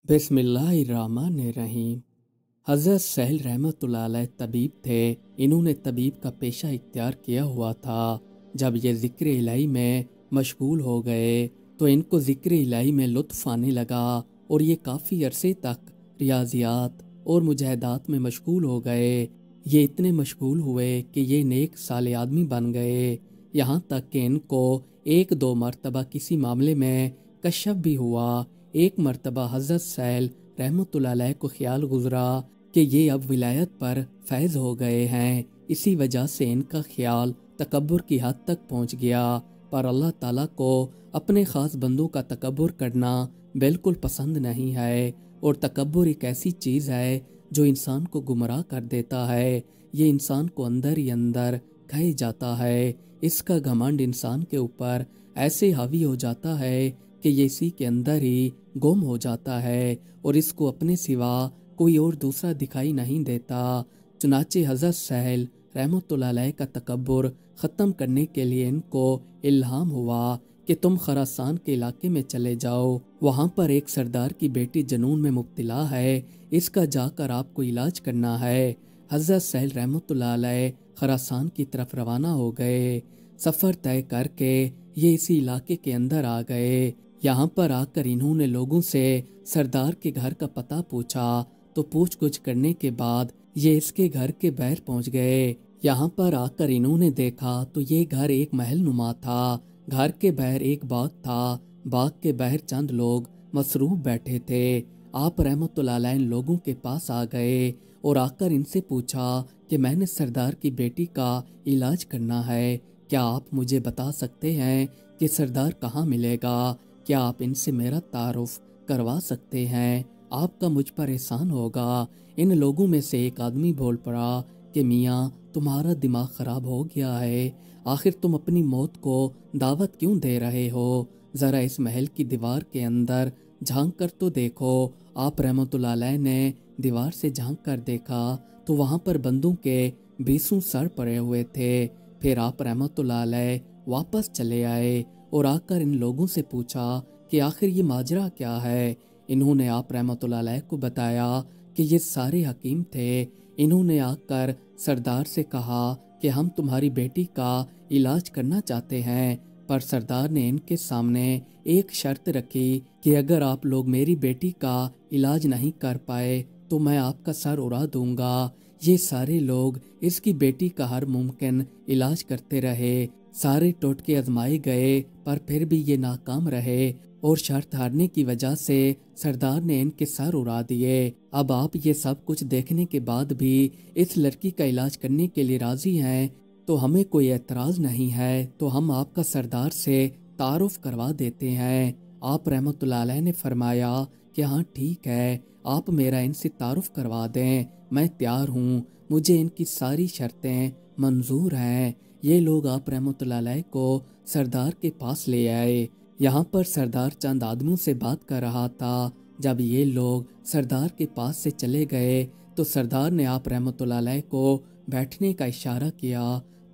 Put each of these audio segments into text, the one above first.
बिस्मिल्लाहिर्रहमानिर्रहीम। हज़रत सहल रहमतुल्लाह अलैह तबीब थे। इन्होंने तबीब का पेशा इख्तियार किया हुआ था। जब ये ज़िक्र इलाही में मशगूल हो गए तो इनको ज़िक्र इलाही में लुत्फ़ आने लगा और ये काफ़ी अरसे तक रियाजियात और मुजाहिदात में मशगूल हो गए। ये इतने मशगूल हुए कि ये नेक साले आदमी बन गए। यहाँ तक कि इनको एक दो मरतबा किसी मामले में कशफ भी हुआ। एक मरतबा हज़रत सहल रहमतुल्लाह अलैह को ख्याल गुजरा कि ये अब विलायत पर फैज़ हो गए हैं। इसी वजह से इनका ख्याल तकब्बुर की हद तक पहुँच गया। पर अल्लाह ताला को अपने ख़ास बंदों का तकब्बुर करना बिल्कुल पसंद नहीं है। और तकब्बुर एक ऐसी चीज़ है जो इंसान को गुमराह कर देता है। ये इंसान को अंदर ही अंदर खाए जाता है। इसका घमंड इंसान के ऊपर ऐसे हावी हो जाता है कि ये इसी के अंदर ही गुम हो जाता है और इसको अपने सिवा कोई और दूसरा दिखाई नहीं देता। चुनाचे हज़रत सहल रहमतुल्लाह अलैह का तकब्बुर ख़त्म करने के लिए इनको इल्हाम हुआ कि तुम खरासान के इलाके में चले जाओ। वहाँ पर एक सरदार की बेटी जनून में मुब्तला है, इसका जाकर आपको इलाज करना है। हज़रत सहल रहमतुल्लाह अलैह खरासान की तरफ रवाना हो गए। सफ़र तय करके ये इसी इलाके के अंदर आ गए। यहाँ पर आकर इन्होंने लोगों से सरदार के घर का पता पूछा तो पूछ कुछ करने के बाद ये इसके घर के बाहर पहुँच गए। यहाँ पर आकर इन्होंने देखा तो ये घर एक महल नुमा था। घर के बाहर एक बाग था। बाग के बाहर चंद लोग मसरूफ बैठे थे। आप रहमतुल्लाह अलैह इन लोगों के पास आ गए और आकर इनसे पूछा कि मैंने सरदार की बेटी का इलाज करना है, क्या आप मुझे बता सकते हैं कि सरदार कहाँ मिलेगा? क्या आप इनसे मेरा तारुफ करवा सकते हैं? आपका मुझ पर एहसान होगा। इन लोगों में से एक आदमी बोल पड़ा कि मियाँ, तुम्हारा दिमाग ख़राब हो गया है। आखिर तुम अपनी मौत को दावत क्यों दे रहे हो? ज़रा इस महल की दीवार के अंदर झांक कर तो देखो। आप रहमतुल्लाह अलैह ने दीवार से झांक कर देखा तो वहाँ पर बंदूं के 20 सर पड़े हुए थे। फिर आप रहमतुल्लाह अलैह वापस चले आए और आकर इन लोगों से पूछा कि आखिर ये माजरा क्या है। इन्होंने आप रहमतुल्लाह अलैह को बताया कि ये सारे हकीम थे। इन्होंने आकर सरदार से कहा कि हम तुम्हारी बेटी का इलाज करना चाहते हैं। पर सरदार ने इनके सामने एक शर्त रखी कि अगर आप लोग मेरी बेटी का इलाज नहीं कर पाए तो मैं आपका सर उड़ा दूंगा। ये सारे लोग इसकी बेटी का हर मुमकिन इलाज करते रहे। सारे टोटके आजमाए गए पर फिर भी ये नाकाम रहे और शर्त हारने की वजह से सरदार ने इनके सर उड़ा दिए। अब आप ये सब कुछ देखने के बाद भी इस लड़की का इलाज करने के लिए राजी हैं तो हमें कोई एतराज़ नहीं है, तो हम आपका सरदार से तारुफ करवा देते हैं। आप रहमतुल्लाह अलैह ने फरमाया कि हाँ ठीक है, आप मेरा इनसे तारुफ करवा दें, मैं तैयार हूँ। मुझे इनकी सारी शर्तें मंजूर हैं। ये लोग आप रहमतुल्लाह अलैह को सरदार के पास ले आए। यहाँ पर सरदार चंद आदमियों से बात कर रहा था। जब ये लोग सरदार के पास से चले गए तो सरदार ने आप रहमतुल्लाह अलैह को बैठने का इशारा किया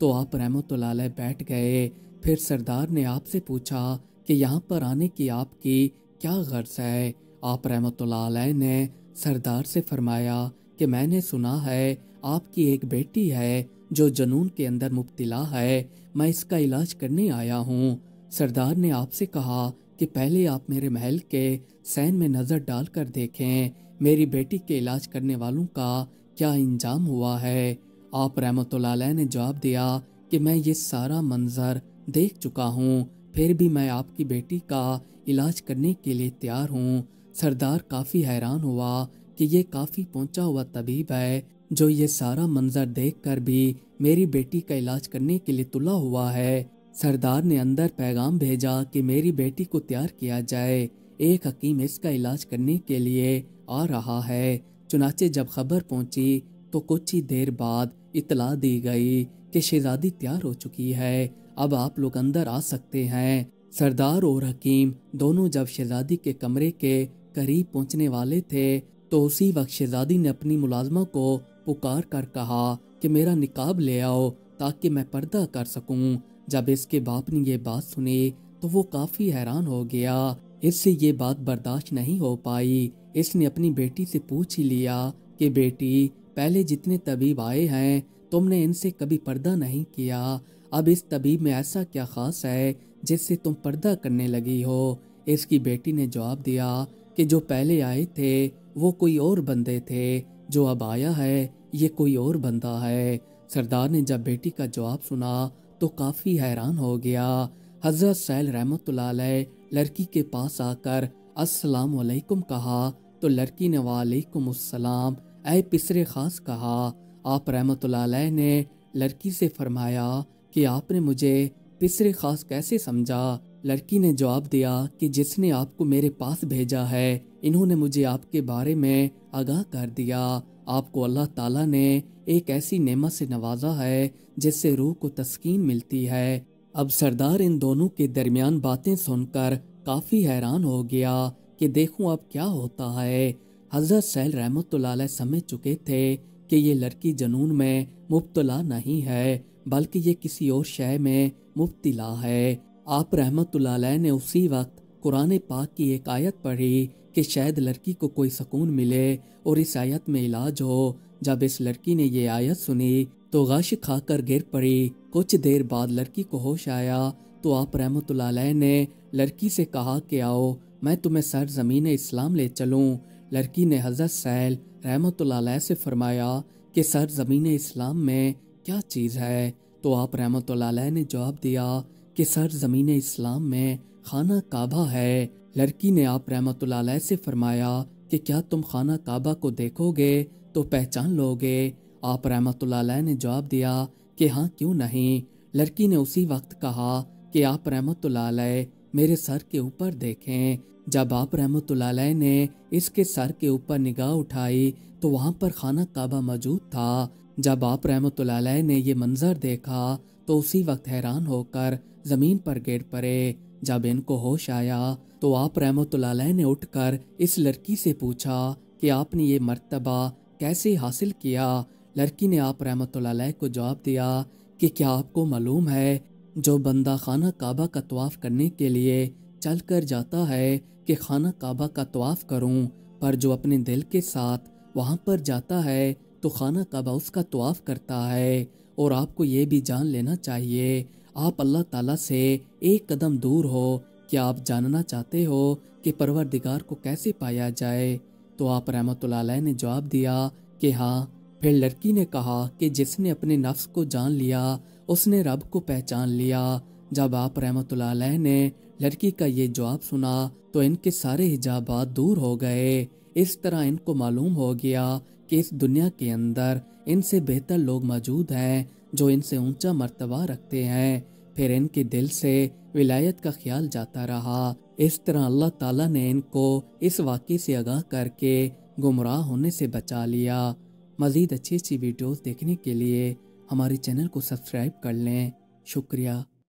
तो आप रहमतुल्लाह अलैह बैठ गए। फिर सरदार ने आपसे पूछा कि यहाँ पर आने की आपकी क्या गर्ज है? आप रहमतुल्लाह अलैह ने सरदार से फरमाया कि मैंने सुना है आपकी एक बेटी है जो जनून के अंदर मुब्तला है, मैं इसका इलाज करने आया हूँ। सरदार ने आपसे कहा कि पहले आप मेरे महल के सैन में नज़र डाल कर देखें, मेरी बेटी के इलाज करने वालों का क्या इंजाम हुआ है। आप रहमतुल्लाह अलैह ने जवाब दिया कि मैं ये सारा मंजर देख चुका हूँ, फिर भी मैं आपकी बेटी का इलाज करने के लिए तैयार हूँ। सरदार काफ़ी हैरान हुआ कि ये काफ़ी पहुँचा हुआ तबीब है जो ये सारा मंजर देखकर भी मेरी बेटी का इलाज करने के लिए तुला हुआ है। सरदार ने अंदर पैगाम भेजा कि मेरी बेटी को तैयार किया जाए, एक हकीम इसका इलाज करने के लिए आ रहा है। चुनाचे जब खबर पहुंची तो कुछ ही देर बाद इतला दी गई कि शहजादी तैयार हो चुकी है, अब आप लोग अंदर आ सकते हैं। सरदार और हकीम दोनों जब शहजादी के कमरे के करीब पहुंचने वाले थे तो उसी वक्त शहजादी ने अपनी मुलाजमा को पुकार कर कहा कि मेरा निकाब ले आओ ताकि मैं पर्दा कर सकूं। जब इसके बाप ने ये बात सुनी तो वो काफ़ी हैरान हो गया। اس سے یہ بات برداشت نہیں ہو پائی۔ اس نے اپنی بیٹی سے پوچھ ہی لیا کہ بیٹی، پہلے جتنے طبیب آئے ہیں تم نے ان سے کبھی پردہ نہیں کیا، اب اس طبیب میں ایسا کیا خاص ہے جس سے تم پردہ کرنے لگی ہو؟ اس کی بیٹی نے جواب دیا کہ جو پہلے آئے تھے وہ کوئی اور بندے تھے، جو اب آیا ہے یہ کوئی اور بندہ ہے۔ سردار نے جب بیٹی کا جواب سنا تو کافی حیران ہو گیا۔ حضرت سہیل رحمت اللہ علیہ لڑکی کے پاس آ کر السلام علیکم کہا تو لڑکی نے وعلیکم السلام اے پسر خاص کہا۔ آپ رحمت اللہ علیہ نے لڑکی سے فرمایا کہ آپ نے مجھے پسر خاص کیسے سمجھا؟ لڑکی نے جواب دیا کہ جس نے آپ کو میرے پاس بھیجا ہے انہوں نے مجھے آپ کے بارے میں آگاہ کر دیا۔ آپ کو اللہ تعالیٰ نے ایک ایسی نعمت سے نوازا ہے جس سے روح کو تسکین ملتی ہے۔ اب سردار ان دونوں کے درمیان باتیں سن کر کافی حیران ہو گیا کہ دیکھوں اب کیا ہوتا ہے۔ حضرت سہیل رحمت اللہ علیہ سمجھ چکے تھے کہ یہ لڑکی جنون میں مبتلا نہیں ہے بلکہ یہ کسی اور شے میں مبتلا ہے۔ آپ رحمت اللہ علیہ نے اسی وقت قرآن پاک کی ایک آیت پڑھی کہ شاید لڑکی کو کوئی سکون ملے اور اس آیت میں علاج ہو۔ جب اس لڑکی نے یہ آیت سنی تو غش کھا کر گر پڑی۔ کچھ دیر بعد لڑکی کو ہوش آیا تو آپ رحمت اللہ علیہ نے لڑکی سے کہا کہ آؤ میں تمہیں سرزمین اسلام لے چلوں۔ لڑکی نے حضرت سہیل رحمت اللہ علیہ سے فرمایا کہ سرزمین اسلام میں کیا چیز ہے؟ تو آپ رحمت اللہ علیہ نے جواب دیا کہ سرزمین اسلام میں خانہ کعبہ ہے۔ لڑکی نے آپ رحمت اللہ علیہ سے فرمایا کہ کیا تم خانہ کعبہ کو دیکھو گے تو پہچان لو گے؟ آپ رحمت اللہ علیہ نے جواب دیا کہ ہاں کیوں نہیں۔ لڑکی نے اسی وقت کہا کہ آپ رحمت اللہ علیہ میرے سر کے اوپر دیکھیں۔ جب آپ رحمت اللہ علیہ نے اس کے سر کے اوپر نگاہ اٹھائی تو وہاں پر خانہ کعبہ موجود تھا۔ جب آپ رحمت اللہ علیہ نے یہ منظر دیکھا تو اسی وقت حیران ہو کر زمین پر گر پڑے۔ جب ان کو ہوش آیا تو آپ رحمت اللہ علیہ نے اٹھ کر اس لڑکی سے پوچھا کہ آپ نے یہ مرتبہ کیسے حاصل کیا؟ لڑکی نے آپ رحمت اللہ علیہ کو جواب دیا کہ کیا آپ کو معلوم ہے جو بندہ خانہ کعبہ کا طواف کرنے کے لیے چل کر جاتا ہے کہ خانہ کعبہ کا طواف کروں، پر جو اپنے دل کے ساتھ وہاں پر جاتا ہے تو خانہ کعبہ اس کا طواف کرتا ہے۔ اور آپ کو یہ بھی جان لینا چاہیے آپ اللہ تعالیٰ سے ایک قدم دور ہو۔ کیا آپ جاننا چاہتے ہو کہ پروردگار کو کیسے پایا جائے؟ تو آپ رحمت اللہ علیہ نے جواب دیا کہ ہاں۔ پھر لڑکی نے کہا کہ جس نے اپنے نفس کو جان لیا اس نے رب کو پہچان لیا۔ جب آپ رحمت اللہ علیہ نے لڑکی کا یہ جواب سنا تو ان کے سارے حجابات دور ہو گئے۔ اس طرح ان کو معلوم ہو گیا کہ اس دنیا کے اندر ان سے بہتر لوگ موجود ہیں جو ان سے اونچا مرتبہ رکھتے ہیں۔ پھر ان کے دل سے ولایت کا خیال جاتا رہا۔ اس طرح اللہ تعالیٰ نے ان کو اس واقعے سے آگاہ کر کے گمراہ ہونے سے بچا لیا۔ مزید اچھی ویڈیوز دیکھنے کے لیے ہمارے چینل کو سبسکرائب کر لیں۔ شکریہ۔